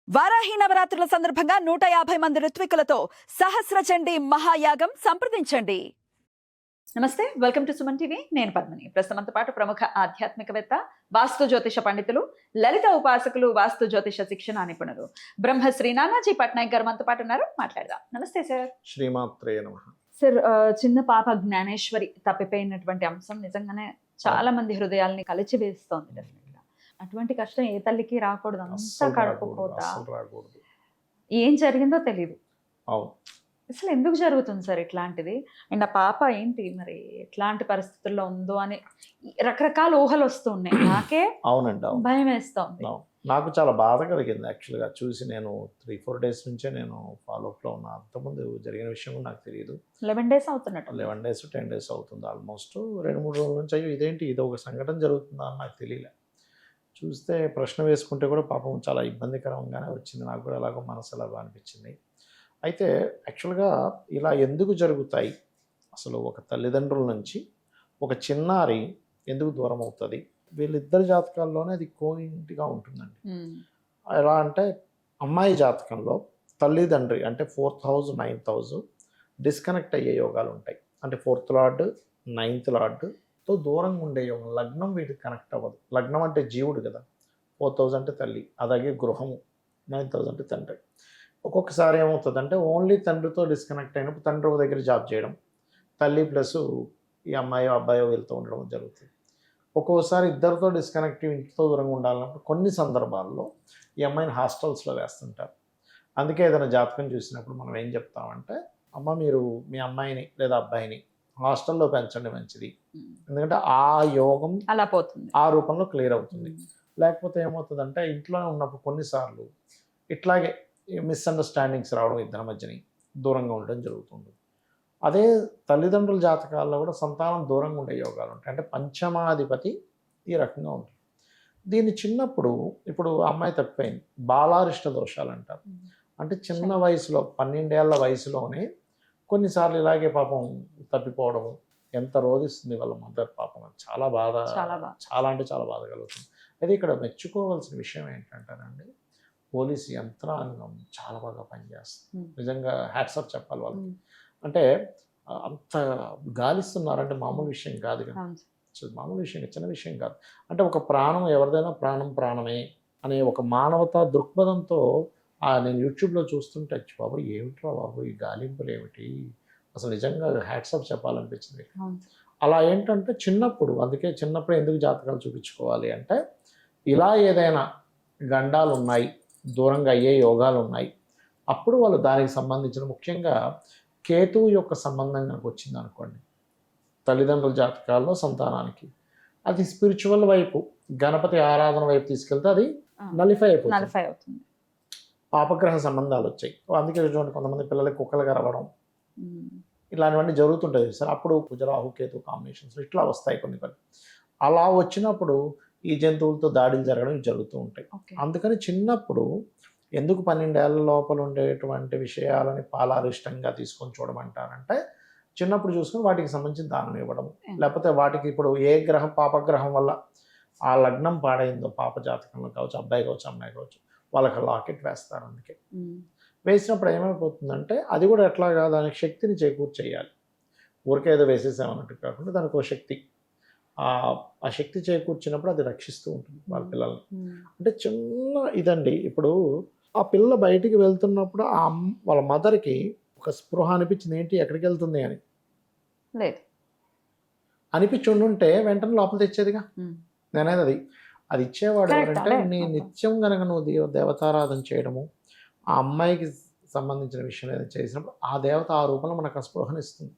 వారాహి నవరాత్రుల సందర్భంగా 150 మంది ఋత్వికులతో సహస్ర చండీ మహాయాగం సంప్రదించండి. నమస్తే, వెల్కమ్ టు సుమన్ టీవీ. నేను పద్మిని. ప్రస్తుతంతో పాటు ప్రముఖ ఆధ్యాత్మికవేత్త, వాస్తు జ్యోతిష పండితులు, లలిత ఉపాసకులు, వాస్తు జ్యోతిష శిక్షణ నిపుణులు బ్రహ్మశ్రీ నానాజీ పట్నాయక్ గారు మనతో పాటు ఉన్నారు. మాట్లాడదాం. నమస్తే సార్. శ్రీమాత్రే నమః. సార్, చిన్న పాప జ్ఞానేశ్వరి తప్పిపోయినటువంటి అంశం నిజంగానే చాలా మంది హృదయాల్ని కలిచివేస్తోంది. డెఫినెట్ గా అటువంటి కష్టం ఏ తల్లికి రాకూడదు. అంతా కడుపుకోతా ఏం జరిగిందో తెలియదు. అసలు ఎందుకు జరుగుతుంది సార్ ఇట్లాంటిది? అండ్ ఆ పాప ఏంటి మరి ఎట్లాంటి పరిస్థితుల్లో ఉందో అని రకరకాల ఊహలు వస్తూ ఉన్నాయి. నాకే భయం వేస్తోంది. నాకు చాలా బాధ కలిగింది యాక్చువల్గా చూసి. నేను 3-4 days నుంచే నేను ఫాలోఅప్లో ఉన్నా. అంతకుముందు జరిగిన విషయం నాకు తెలియదు. 11 days అవుతున్నట్టు. 11 days 10 days అవుతుంది ఆల్మోస్ట్. 2-3 రోజుల నుంచి అయ్యో ఇదేంటి ఇది ఒక సంఘటన జరుగుతుందా అని నాకు తెలియలే. చూస్తే ప్రశ్న వేసుకుంటే కూడా పాపం చాలా ఇబ్బందికరంగానే వచ్చింది. నాకు కూడా ఎలాగో మనసు ఎలాగో అనిపించింది. అయితే యాక్చువల్గా ఇలా ఎందుకు జరుగుతాయి, అసలు ఒక తల్లిదండ్రుల నుంచి ఒక చిన్నారి ఎందుకు దూరం అవుతుంది? వీళ్ళిద్దరి జాతకాల్లోనే అది కోయింట్గా ఉంటుందండి. ఎలా అంటే అమ్మాయి జాతకంలో తల్లిదండ్రి అంటే 4th house 9th house disconnect అయ్యే యోగాలు ఉంటాయి. అంటే 4th lord 9th lordతో దూరంగా ఉండే యోగం. లగ్నం వీటికి కనెక్ట్ అవ్వదు. లగ్నం అంటే జీవుడు కదా. 4th house అంటే తల్లి, అలాగే గృహము. 9th house అంటే తండ్రి. ఒక్కొక్కసారి ఏమవుతుందంటే ఓన్లీ తండ్రితో డిస్కనెక్ట్ అయినప్పుడు తండ్రి ఒక దగ్గర జాబ్ చేయడం, తల్లి ప్లస్ ఈ అమ్మాయో అబ్బాయో వెళ్తూ ఉండడం జరుగుతుంది. ఒక్కోసారి ఇద్దరితో డిస్కనెక్టివ్ ఇంటితో దూరంగా ఉండాలన్నప్పుడు కొన్ని సందర్భాల్లో ఈ అమ్మాయిని హాస్టల్స్లో వేస్తుంటారు. అందుకే ఏదైనా జాతకం చూసినప్పుడు మనం ఏం చెప్తామంటే, అమ్మ మీరు మీ అమ్మాయిని లేదా అబ్బాయిని హాస్టల్లో పెంచండి మంచిది. ఎందుకంటే ఆ యోగం అలా పోతుంది, ఆ రూపంలో క్లియర్ అవుతుంది. లేకపోతే ఏమవుతుందంటే ఇంట్లోనే ఉన్నప్పుడు కొన్నిసార్లు ఇట్లాగే మిస్అండర్స్టాండింగ్స్ రావడం, ఇద్దరి మధ్యని దూరంగా ఉండడం జరుగుతుంది. అదే తల్లిదండ్రుల జాతకాల్లో కూడా సంతానం దూరంగా ఉండే యోగాలు ఉంటాయి. అంటే పంచమాధిపతి ఈ రకంగా ఉంటుంది. దీన్ని చిన్నప్పుడు ఇప్పుడు అమ్మాయి తప్పిపోయింది, బాలారిష్ట దోషాలు అంటారు. అంటే చిన్న వయసులో 12 ఏళ్ల వయసులోనే కొన్నిసార్లు ఇలాగే పాపం తప్పిపోవడము ఎంత రోధిస్తుంది వాళ్ళ మదర్. పాపం చాలా బాధ, చాలా అంటే చాలా బాధ కలుగుతుంది. అయితే ఇక్కడ మెచ్చుకోవాల్సిన విషయం ఏంటంటారండి, పోలీసు యంత్రాంగం చాలా బాగా పనిచేస్తుంది. నిజంగా హ్యాట్సాప్ చెప్పాలి వాళ్ళకి. అంటే అంత గాలిస్తున్నారంటే మామూలు విషయం కాదు కదా. మామూలు విషయం, చిన్న విషయం కాదు. అంటే ఒక ప్రాణం, ఎవరిదైనా ప్రాణం ప్రాణమే అనే ఒక మానవతా దృక్పథంతో నేను యూట్యూబ్లో చూస్తుంటే బాబు ఏమిట్రా బాబు ఈ గాలింపులు ఏమిటి, అసలు నిజంగా హ్యాట్సాప్ చెప్పాలనిపించింది. అలా ఏంటంటే చిన్నప్పుడు, అందుకే చిన్నప్పుడు ఎందుకు జాతకాలు చూపించుకోవాలి అంటే, ఇలా ఏదైనా గండాలు ఉన్నాయి, దూరంగా అయ్యే యోగాలు ఉన్నాయి, అప్పుడు వాళ్ళు దానికి సంబంధించిన ముఖ్యంగా కేతువు యొక్క సంబంధం కనుక వచ్చింది అనుకోండి తల్లిదండ్రుల జాతకాల్లో సంతానానికి, అది స్పిరిచువల్ వైపు గణపతి ఆరాధన వైపు తీసుకెళ్తే అది నలిఫై అవుతుంది. పాపగ్రహ సంబంధాలు వచ్చాయి. అందుకే కొంతమంది పిల్లలకి కుక్కలుగా రావడం ఇలాంటివన్నీ జరుగుతుంటాయి సార్. అప్పుడు కుజరాహు కేతు కాంబినేషన్స్ ఇట్లా వస్తాయి కొన్ని. అలా వచ్చినప్పుడు ఈ జంతువులతో దాడులు జరగడం జరుగుతూ ఉంటాయి. అందుకని చిన్నప్పుడు ఎందుకు 12 ఏళ్ల లోపల ఉండేటువంటి విషయాలని పాలారిష్టంగా తీసుకొని చూడమంటారంటే, చిన్నప్పుడు చూసుకొని వాటికి సంబంధించిన దానం ఇవ్వడం. లేకపోతే వాటికి ఇప్పుడు ఏ గ్రహం పాపగ్రహం వల్ల ఆ లగ్నం పాడైందో పాప జాతకంలో కావచ్చు, అబ్బాయి కావచ్చు అమ్మాయి కావచ్చు, వాళ్ళకి లాకెట్ వేస్తారు. అందుకే వేసినప్పుడు ఏమైపోతుందంటే అది కూడా ఎట్లాగా దానికి శక్తిని చేకూర్చి చేయాలి. ఊరికే ఏదో వేసేసామన్నట్టు కాకుండా దానికి ఒక శక్తి, ఆ శక్తి చేకూర్చినప్పుడు అది రక్షిస్తూ ఉంటుంది వాళ్ళ పిల్లల్ని. అంటే చిన్న ఇదండి. ఇప్పుడు ఆ పిల్ల బయటికి వెళ్తున్నప్పుడు వాళ్ళ మదర్కి ఒక స్పృహ అనిపించింది, ఏంటి ఎక్కడికి వెళ్తుంది అని లేదు అనిపించి ఉండుంటే వెంటనే లోపల తెచ్చేదిగా. నేనేది అది ఇచ్చేవాడు ఎవరంటే, నీ నిత్యం కనుక నువ్వు దేవతారాధన చేయడము, ఆ అమ్మాయికి సంబంధించిన విషయం ఏదైనా చేసినప్పుడు ఆ దేవత ఆ రూపంలో మనకు ఆ స్పృహనిస్తుంది.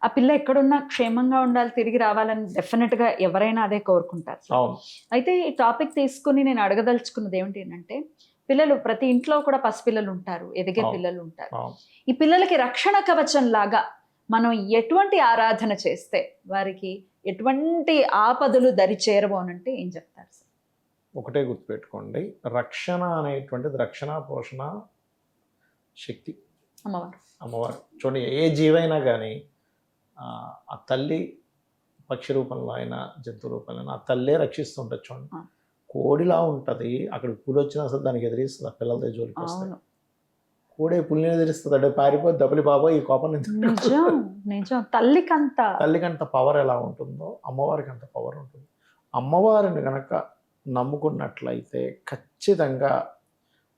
ఆ పిల్ల ఎక్కడున్నా క్షేమంగా ఉండాలి, తిరిగి రావాలని డెఫినెట్ గా ఎవరైనా అదే కోరుకుంటారు. అయితే ఈ టాపిక్ తీసుకుని నేను అడగదలుచుకున్నది ఏమిటి అంటే, పిల్లలు ప్రతి ఇంట్లో కూడా పసిపిల్లలు ఉంటారు, ఎదిగే పిల్లలు ఉంటారు. ఈ పిల్లలకి రక్షణ కవచం లాగా మనం ఎటువంటి ఆరాధన చేస్తే వారికి ఎటువంటి ఆపదలు దరి చేరబోనంటే ఏం చెప్తారు సార్? ఒకటే గుర్తుపెట్టుకోండి, రక్షణ అనేటువంటిది రక్షణ పోషణ శక్తి అమ్మవారు. చూడండి, ఏ జీవైనా కానీ ఆ తల్లి పక్షి రూపంలో అయినా జంతు రూపంలో అయినా ఆ తల్లే రక్షిస్తుంటుంది. చూడండి, కోడిలా ఉంటుంది, అక్కడికి పులి వచ్చినా అసలు దానికి ఎదిరిస్తుంది, ఆ పిల్లలతో జోలికి వస్తాయి. అవును, కోడే పులిని ఎదిరిస్తుంది అంటే పారిపోయి దబ్బలి బాబా ఈ కోపం నిజం నిజం. తల్లికి అంత పవర్ ఎలా ఉంటుందో అమ్మవారికి అంత పవర్ ఉంటుంది. అమ్మవారిని కనుక నమ్ముకున్నట్లయితే ఖచ్చితంగా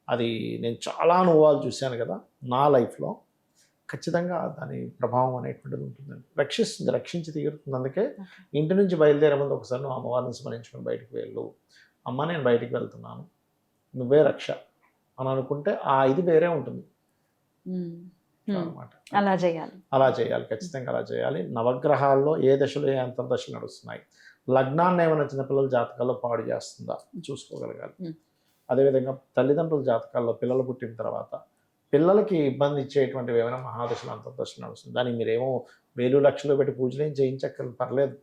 అది, నేను చాలా అనుభవాలు చూశాను కదా నా లైఫ్లో, ఖచ్చితంగా దాని ప్రభావం అనేటువంటిది ఉంటుందండి. రక్షించి తీరుతుంది. అందుకే ఇంటి నుంచి బయలుదేరే ముందు ఒకసారి నువ్వు అమ్మవారిని స్మరించుకొని బయటకు వెళ్ళు, అమ్మ నేను బయటికి వెళ్తున్నాను, నువ్వే రక్ష అని అనుకుంటే ఆ ఇది వేరే ఉంటుంది అన్నమాట. అలా చేయాలి, ఖచ్చితంగా అలా చేయాలి. నవగ్రహాల్లో ఏ దశలో ఏ అంతర్దశలు నడుస్తున్నాయి, లగ్నాన్ని ఏమైనా చిన్నపిల్లల జాతకాల్లో పాడు చేస్తుందా చూసుకోగలగాలి. అదేవిధంగా తల్లిదండ్రుల జాతకాల్లో పిల్లలు పుట్టిన తర్వాత పిల్లలకి ఇబ్బంది ఇచ్చేటువంటివి ఏమైనా మహాదశలు అంతర్దశలు నడుస్తుంది, దానికి మీరేమో 1000 లక్షలు పెట్టి పూజలు ఏం చేయించక్కర్లేదు, పర్లేదు.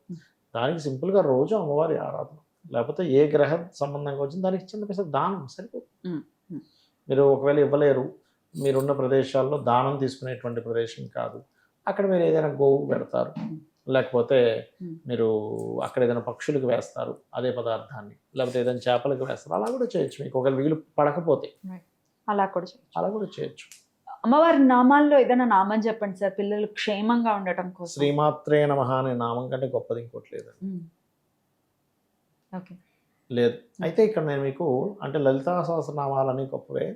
దానికి సింపుల్గా రోజు అమ్మవారి ఆరాధన, లేకపోతే ఏ గ్రహ సంబంధంగా వచ్చింది దానికి చిన్న పిల్లలు దానం సరిపోతుంది. మీరు ఒకవేళ ఇవ్వలేరు, మీరున్న ప్రదేశాల్లో దానం తీసుకునేటువంటి ప్రదేశం కాదు, అక్కడ మీరు ఏదైనా గోవు పెడతారు, లేకపోతే మీరు అక్కడ ఏదైనా పక్షులకు వేస్తారు అదే పదార్థాన్ని, లేకపోతే ఏదైనా చేపలకు వేస్తారు, అలా కూడా చేయొచ్చు. మీకు ఒకవేళ వీలు పడకపోతే అలా కూడా చేయొచ్చు. అమ్మవారి నామాల్లో ఏదైనా నామం చెప్పండి సార్, పిల్లలు క్షేమంగా ఉండటం కోసం. శ్రీమాత్రే నమః అనే నామం కంటే గొప్పది ఇంకోటి లేదండి. లేదు. అయితే ఇక్కడ నేను మీకు అంటే లలితా సహస్రనామాలని గొప్పవే.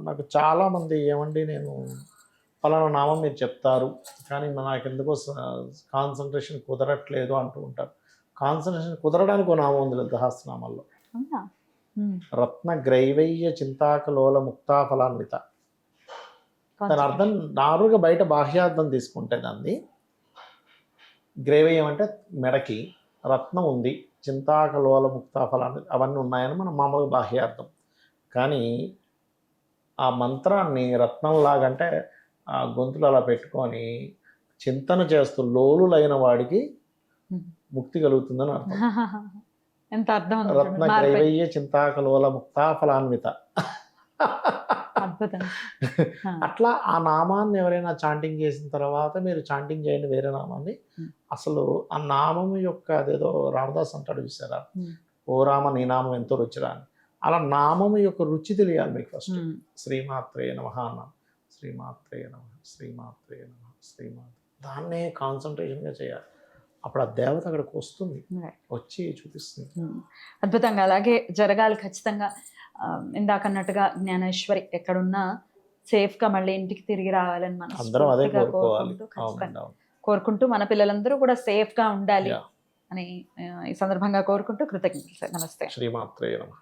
నాకు చాలామంది ఏమండి నేను ఫలానా నామం మీరు చెప్తారు కానీ నాకు ఎందుకో కాన్సన్ట్రేషన్ కుదరట్లేదు అంటూ ఉంటారు. కాన్సన్ట్రేషన్ కుదరడానికి ఒక నామం ఉంది లలిత సహస్రనామాల్లో, రత్న గ్రైవయ్య చింతాకలోల ముక్తాఫలాన్విత. దాని అర్థం నారుగా బయట బాహ్యార్థం తీసుకుంటే దాన్ని గ్రైవయ్యం అంటే మెడకి, రత్నం ఉంది, చింతాకలోల ముక్తాఫలాన్ని అవన్నీ ఉన్నాయని మనం మామూలుగా బాహ్యార్థం. కానీ ఆ మంత్రాన్ని రత్నంలాగంటే ఆ గొంతులు అలా పెట్టుకొని చింతన చేస్తూ లోలులైన వాడికి ముక్తి కలుగుతుందని అర్థం. ఎంత అర్థం. రత్న గ్రైవయ్య చింతాకలోల ముక్తాఫలాన్విత. అట్లా ఆ నామాన్ని ఎవరైనా చాంటింగ్ చేసిన తర్వాత మీరు చాంటింగ్ చేయండి వేరే నామాన్ని. అసలు ఆ నామం యొక్క అదేదో రామదాస్ అంటాడు చూసారా, ఓ రామ నీ నామం ఎంతో రుచిరా అని. అలా నామం యొక్క రుచి తెలియాలి మీకు ఫస్ట్. శ్రీమాత్రే నమః అన్నాం, శ్రీమాత్రే నమః, శ్రీమాత్రే నమః, శ్రీమాత్రే, దాన్నే కాన్సన్ట్రేషన్గా చేయాలి. అప్పుడు ఆ దేవత అక్కడికి వస్తుంది, వచ్చి చూపిస్తుంది. అద్భుతంగా అలాగే జరగాలి ఖచ్చితంగా. ఇందాకన్నట్టుగా జ్ఞానేశ్వరి ఎక్కడున్నా సేఫ్గా మళ్ళీ ఇంటికి తిరిగి రావాలని మనం అందరం అదే కోరుకోవాలి, కోరుకుంటూ మన పిల్లలందరూ కూడా సేఫ్గా ఉండాలి అని ఈ సందర్భంగా కోరుకుంటూ కృతజ్ఞతలు సార్. నమస్తే. శ్రీమాత్రే నమః.